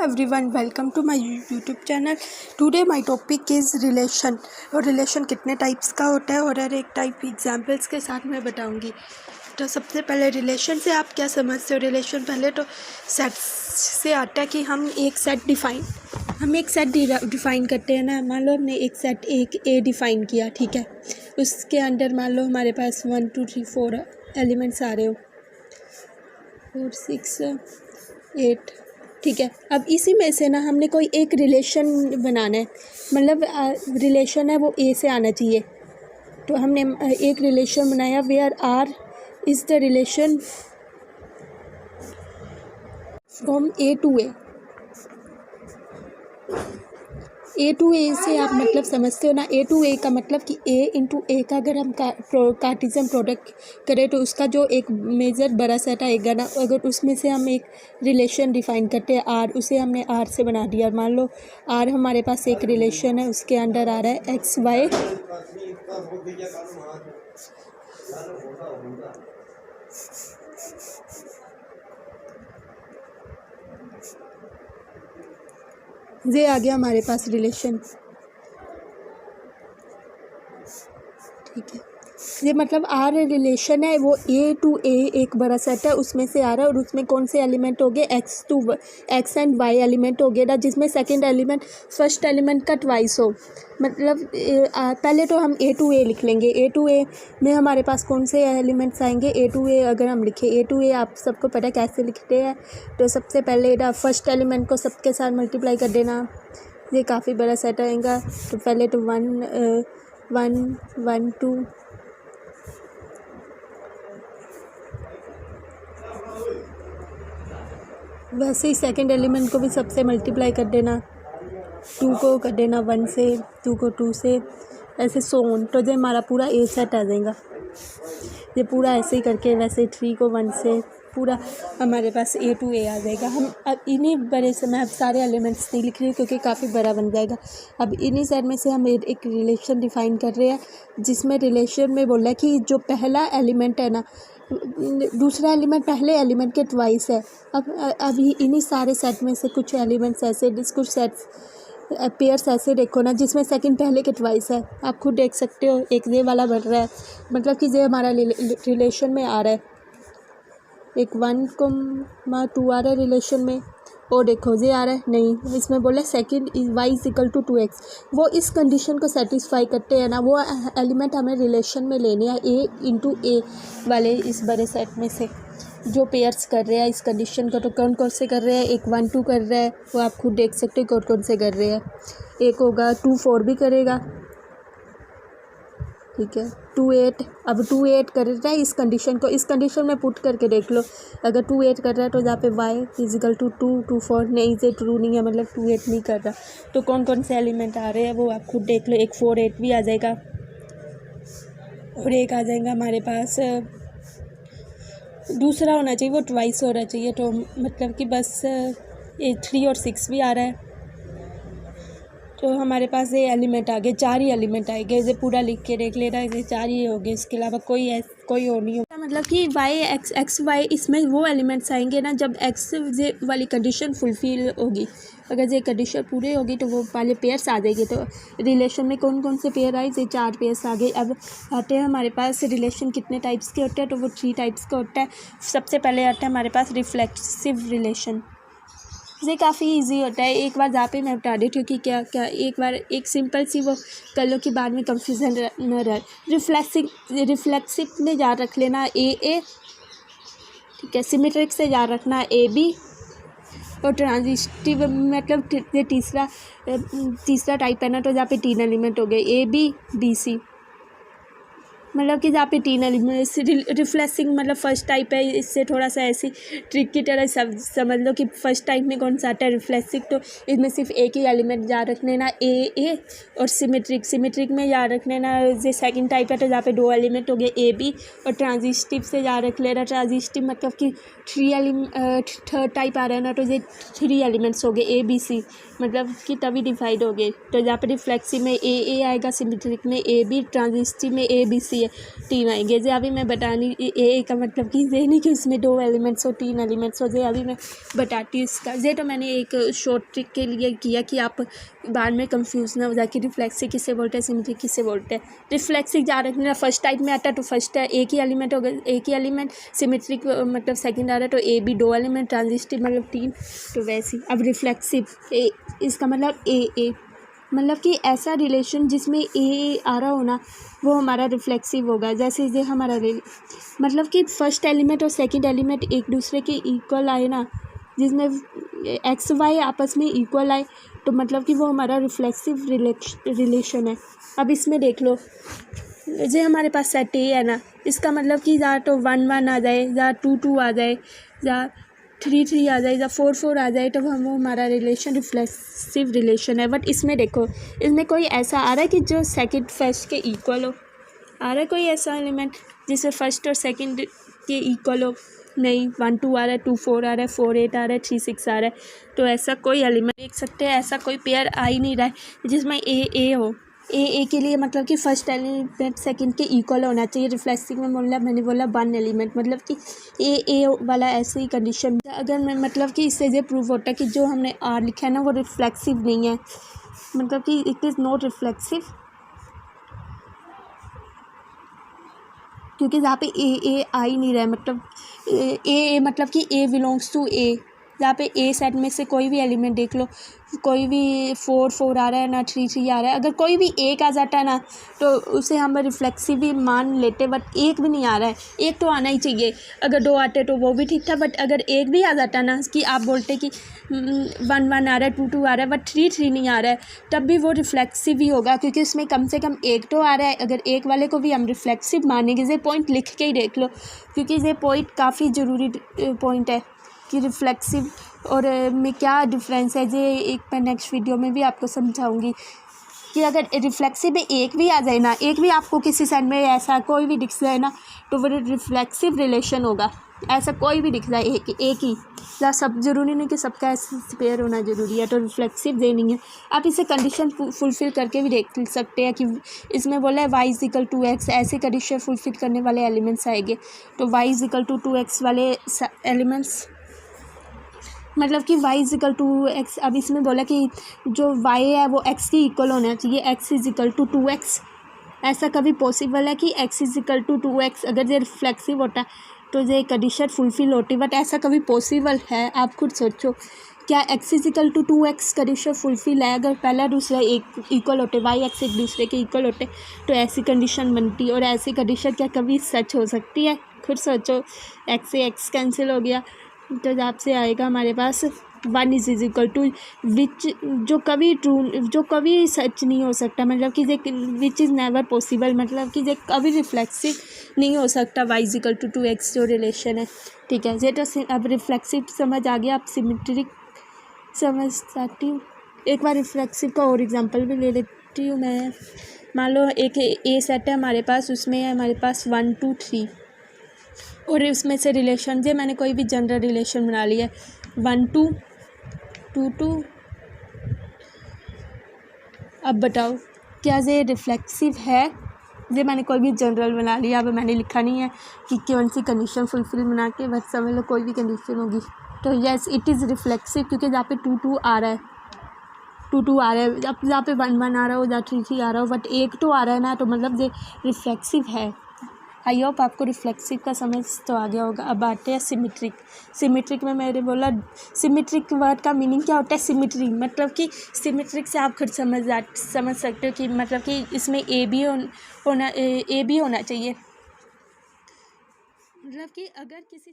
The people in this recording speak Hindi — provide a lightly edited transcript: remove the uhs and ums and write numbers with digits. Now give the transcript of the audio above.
everyone, welcome to my YouTube channel. Today my topic is relation. और रिलेशन कितने टाइप्स का होता है और हर एक टाइप एग्जांपल्स के साथ मैं बताऊंगी। तो सबसे पहले रिलेशन से आप क्या समझते हो। रिलेशन पहले तो सेट से आता है कि हम एक सेट डिफ़ाइन करते हैं ना। मान लो हमने एक सेट एक ए डिफ़ाइन किया, ठीक है। उसके अंदर मान लो हमारे पास 1 2 3 4 एलिमेंट्स आ रहे हो, 4 6 8, ठीक है। अब इसी में से ना हमने कोई एक रिलेशन बनाना है, मतलब रिलेशन है वो ए से आना चाहिए। तो हमने एक रिलेशन बनाया where are is the relation from A to A से आप मतलब समझते हो ना। ए टू ए का मतलब कि ए इंटू ए का अगर हम कार्टेशियन प्रोडक्ट करें तो उसका जो एक मेजर बड़ा सेट आएगा ना, अगर उसमें से हम एक रिलेशन डिफ़ाइन करते हैं आर, उसे हमने आर से बना दिया। मान लो आर हमारे पास एक रिलेशन है, उसके अंडर आ रहा है एक्स वाई, ये आ गया हमारे पास रिलेशन, ठीक है। ये मतलब आर रिलेशन है वो ए टू ए एक बड़ा सेट है, उसमें से आ रहा है। और उसमें कौन से एलिमेंट हो गए, एक्स एंड वाई एलिमेंट हो गए ना, जिसमें सेकंड एलिमेंट फर्स्ट एलिमेंट का ट्वाइस हो। मतलब पहले तो हम ए टू ए लिख लेंगे। ए टू ए में हमारे पास कौन से एलिमेंट्स आएंगे। ए टू ए अगर हम लिखें, ए टू ए आप सबको पता है कैसे लिखते हैं। तो सबसे पहले ना फर्स्ट एलिमेंट को सबके साथ मल्टीप्लाई कर देना, ये काफ़ी बड़ा सेट आएगा। तो पहले तो 1 1 2, वैसे ही सेकंड एलिमेंट को भी सबसे मल्टीप्लाई कर देना, 2 को कर देना 1 से, 2 को 2 से, ऐसे सोन। तो जो हमारा पूरा ए सेट आ जाएगा। ये पूरा ऐसे ही करके वैसे 3 को 1 से पूरा हमारे पास ए टू ए आ जाएगा। हम अब इन्हीं बड़े से, मैं अब सारे एलिमेंट्स नहीं लिख रही हूँ क्योंकि काफ़ी बड़ा बन जाएगा। अब इन्हीं सेट में से हम एक रिलेशन डिफ़ाइन कर रहे हैं, जिसमें रिलेशन में बोला है कि जो पहला एलिमेंट है ना, दूसरा एलिमेंट पहले एलिमेंट के ट्वाइस है। अब अभी इन्हीं सारे सेट में से कुछ एलिमेंट्स ऐसे, कुछ सेट्स पेयर्स ऐसे देखो ना जिसमें सेकंड पहले के ट्वाइस है। आप खुद देख सकते हो, एक ये वाला बन रहा है, मतलब कि ये हमारा रिलेशन में आ रहा है। एक 1,2 आ रहा है रिलेशन में, और देखो ये आ रहा है नहीं, इसमें बोला second y is equal to 2x। वो इस कंडीशन को सेटिस्फाई करते हैं ना, वो एलिमेंट हमें रिलेशन में लेने हैं ए इंटू ए वाले इस बड़े सेट में से जो पेयर्स कर रहे हैं इस कंडीशन को। तो कौन कौन से कर रहे हैं, एक 1 2 कर रहा है, वो आप खुद देख सकते हो कौन कौन से कर रहे हैं। एक होगा 2 4 भी करेगा, ठीक है। 2 8, अब 2 8 कर रहा है इस कंडीशन को, इस कंडीशन में पुट करके देख लो। अगर 2 8 कर रहा है तो जहाँ पे y फिजिकल टू 2 2 4 नहीं, से ट्रू नहीं है, मतलब 2 8 नहीं कर रहा। तो कौन कौन से एलिमेंट आ रहे हैं वो आप खुद देख लो। एक 4 8 भी आ जाएगा, और एक आ जाएगा हमारे पास दूसरा होना चाहिए, वो ट्वाइस होना चाहिए। तो मतलब कि बस 3 और 6 भी आ रहा है। तो हमारे पास ये एलिमेंट आ गए, 4 ही एलिमेंट आएंगे। ये पूरा लिख के देख लेना, ये 4 ही हो गए, इसके अलावा कोई और नहीं होगा। मतलब कि वाई एक्स वाई इसमें वो एलिमेंट्स आएंगे ना जब एक्स ये वाली कंडीशन फुलफिल होगी। अगर ये कंडीशन पूरी होगी तो वो वाले पेयर्स आ जाएंगे। तो रिलेशन में कौन कौन से पेयर आए, ये 4 पेयर्स आ गए। अब आते हैं हमारे पास रिलेशन कितने टाइप्स के होते हैं, तो वो 3 टाइप्स का होता है। सबसे पहले आता है हमारे पास रिफ्लेक्सिव रिलेशन। ये काफ़ी इजी होता है, एक बार जहाँ पे मैं बता देती हूँ कि क्या क्या, एक बार एक सिंपल सी वो कर लो कि बाद में कंफ्यूजन न रहे। रिफ्लेक्सिव में याद रख लेना ए, ठीक है। सिमेट्रिक से याद रखना ए बी, और ट्रांजिटिव मतलब ये तीसरा टाइप है ना, तो जहाँ पे 3 एलिमेंट हो गए ए बी बी सी, मतलब कि जहाँ पे 3 एलिमेंट। रिफ्लेक्सिंग मतलब फर्स्ट टाइप है, इससे थोड़ा सा ऐसी ट्रिक की तरह समझ लो कि फर्स्ट टाइप में कौन सा आता है रिफ्लेक्सिव। तो इसमें सिर्फ एक ही एलिमेंट याद रखने ना ए, और सिमेट्रिक में याद रखने ना ये सेकंड टाइप है, तो जहाँ पे 2 एलिमेंट हो गए ए बी। और ट्रांजिटिव से याद रख लेना, ट्रांजिटिव मतलब कि थर्ड टाइप आ रहा है ना, तो ये 3 एलिमेंट्स हो गए ए बी सी, मतलब कि तभी डिवाइड हो गए। तो जहाँ पे रिफ्लेक्सिव में ए आएगा, सिमेट्रिक में ए बी, ट्रांजिटिव में ए बी सी है। आएंगे, 3 आएंगे। जे अभी मैं बतानी ए का मतलब कि ये नहीं कि उसमें 2 एलिमेंट्स हो, 3 एलिमेंट्स हो। जे अभी मैं बताती हूँ इसका। ये तो मैंने एक शॉर्ट ट्रिक के लिए किया कि आप बाद में कंफ्यूज ना हो जाए कि रिफ्लेक्सिव किसे बोलते हैं, सिमेट्रिक किसे बोलते हैं। रिफ्लेक्सिव जा रहा है फर्स्ट टाइप में आता है तो फर्स्ट है एक ही एलिमेंट होगा, एक ही एलिमेंट। सिमेट्रिक मतलब सेकंड आ रहा है तो ए बी 2 एलिमेंट, ट्रांजिस्टिव मतलब 3, तो वैसे ही। अब रिफ्लेक्सिव इसका मतलब ए मतलब कि ऐसा रिलेशन जिसमें ए आ रहा हो ना, वो हमारा रिफ्लेक्सिव होगा। जैसे ये हमारा मतलब कि फर्स्ट एलिमेंट और सेकंड एलिमेंट एक दूसरे के इक्वल आए ना, जिसमें एक्स वाई आपस में इक्वल आए, तो मतलब कि वो हमारा रिफ्लेक्सिव रिलेशन है। अब इसमें देख लो, ये हमारे पास सेट ए है ना, इसका मतलब कि या तो 1 1 आ जाए, या 2 2 आ जाए, या 3 3 आ जाए, या 4 4 आ जाए, तो वो हमारा रिलेशन रिफ्लेक्सिव रिलेशन है। बट इसमें देखो, इसमें कोई ऐसा आ रहा है कि जो सेकंड फर्स्ट के इक्वल हो? आ रहा है कोई ऐसा एलिमेंट जिसमें फर्स्ट और सेकंड के इक्वल हो? नहीं। 1 2 आ रहा है, 2 4 आ रहा है, 4 8 आ रहा है, 3 6 आ रहा है। तो ऐसा कोई एलिमेंट देख सकते हैं, ऐसा कोई पेयर आ ही नहीं रहा है जिसमें ए हो। ए के लिए मतलब कि फर्स्ट एलिमेंट सेकंड के इक्वल होना चाहिए। रिफ्लेक्सिव में मैंने बोला 1 एलिमेंट, मतलब कि ए वाला ऐसे ही कंडीशन। अगर मैं मतलब कि इससे ये प्रूव होता है कि जो हमने आर लिखा है ना वो रिफ्लेक्सिव नहीं है, मतलब कि इट इज़ नॉट रिफ्लेक्सिव, क्योंकि जहाँ पे ए आ ही नहीं रहा है। मतलब ए मतलब कि ए बिलोंग्स टू ए। जहाँ पे ए सेट में से कोई भी एलिमेंट देख लो, कोई भी 4 4 आ रहा है ना, 3 3 आ रहा है, अगर कोई भी एक आ जाता है ना तो उसे हम रिफ्लेक्सिव भी मान लेते। बट एक भी नहीं आ रहा है, एक तो आना ही चाहिए। अगर 2 आते तो वो भी ठीक था, बट अगर एक भी आ जाता ना, कि आप बोलते कि 1 1 आ रहा है, 2 2 आ रहा है, बट 3 3 नहीं आ रहा है, तब भी वो रिफ्लेक्सिव ही होगा, क्योंकि उसमें कम से कम एक तो आ रहा है। अगर एक वाले को भी हम रिफ्लेक्सिव मानेंगे, ये पॉइंट लिख के ही देख लो, क्योंकि ये पॉइंट काफ़ी ज़रूरी पॉइंट है कि रिफ्लेक्सिव और में क्या डिफरेंस है। ये एक मैं नेक्स्ट वीडियो में भी आपको समझाऊंगी कि अगर रिफ्लेक्सिव में एक भी आ जाए ना, एक भी आपको किसी साइड में ऐसा कोई भी दिख जाए ना, तो वो रिफ्लेक्सिव रिलेशन होगा। ऐसा कोई भी दिख जाए एक ही, या सब ज़रूरी नहीं कि सबका ऐसे पेयर होना ज़रूरी है, तो रिफ्लेक्सिव दे नहीं है। आप इसे कंडीशन फुलफ़िल करके भी देख सकते हैं कि इसमें बोला है y = 2x, ऐसे कंडीशन फुलफ़िल करने वाले एलिमेंट्स आएंगे। तो y = 2x वाले एलिमेंट्स, मतलब कि y = 2x। अब इसमें बोला कि जो y है वो x की इक्वल होना चाहिए, x = 2x। ऐसा कभी पॉसिबल है कि x = 2x? अगर ये रिफ्लेक्सिव होता तो ये कंडीशन फुलफ़िल होती, बट ऐसा कभी पॉसिबल है? आप खुद सोचो, क्या x = 2x कंडीशन फुलफ़िल है? अगर पहला दूसरा एक इक्वल होते, y x एक दूसरे के इक्वल होते, तो ऐसी कंडीशन बनती। और ऐसी कंडीशन क्या कभी सच हो सकती है? खुद सोचो, x से x कैंसिल हो गया, तो जब से आएगा हमारे पास 1 = विच, जो कभी ट्रू, जो कभी सच नहीं हो सकता, मतलब कि ये विच इज़ नेवर पॉसिबल, मतलब कि ये कभी रिफ्लेक्सिव नहीं हो सकता। y = 2x जो रिलेशन है, ठीक है। ये तो अब रिफ्लेक्सिव समझ आ गया, अब सिमेट्रिक समझ सकती हूँ। एक बार रिफ्लेक्सिव का और एग्जांपल भी ले लेती हूँ मैं। मान लो एक ए सेट है हमारे पास, उसमें है हमारे पास 1 2 3, और उसमें से रिलेशन जे मैंने कोई भी जनरल रिलेशन बना लिया है 1 2 2 2। अब बताओ क्या ये रिफ्लेक्सिव है? ये मैंने कोई भी जनरल बना लिया, अब मैंने लिखा नहीं है कि कौन सी कंडीशन फुलफिल बना के, बस समझ लो कोई भी कंडीशन होगी तो यस इट इज़ रिफ्लेक्सिव, क्योंकि जहाँ पे 2 2 आ रहा है, 2 2 आ रहा है, अब जहाँ पे 1 1 आ रहा हो, जहाँ 3 3 आ रहा हो, बट एक तो आ रहा है ना, तो मतलब ये रिफ्लेक्सिव है। आई होप आपको रिफ्लेक्सिव का समझ तो आ गया होगा। अब आते हैं सिमेट्रिक। सिमेट्रिक में मैंने बोला सिमेट्रिक वर्ड का मीनिंग क्या होता है? सिमेट्री, मतलब कि सिमेट्रिक से आप खुद समझ सकते हो कि मतलब कि इसमें ए भी होना चाहिए। मतलब कि अगर किसी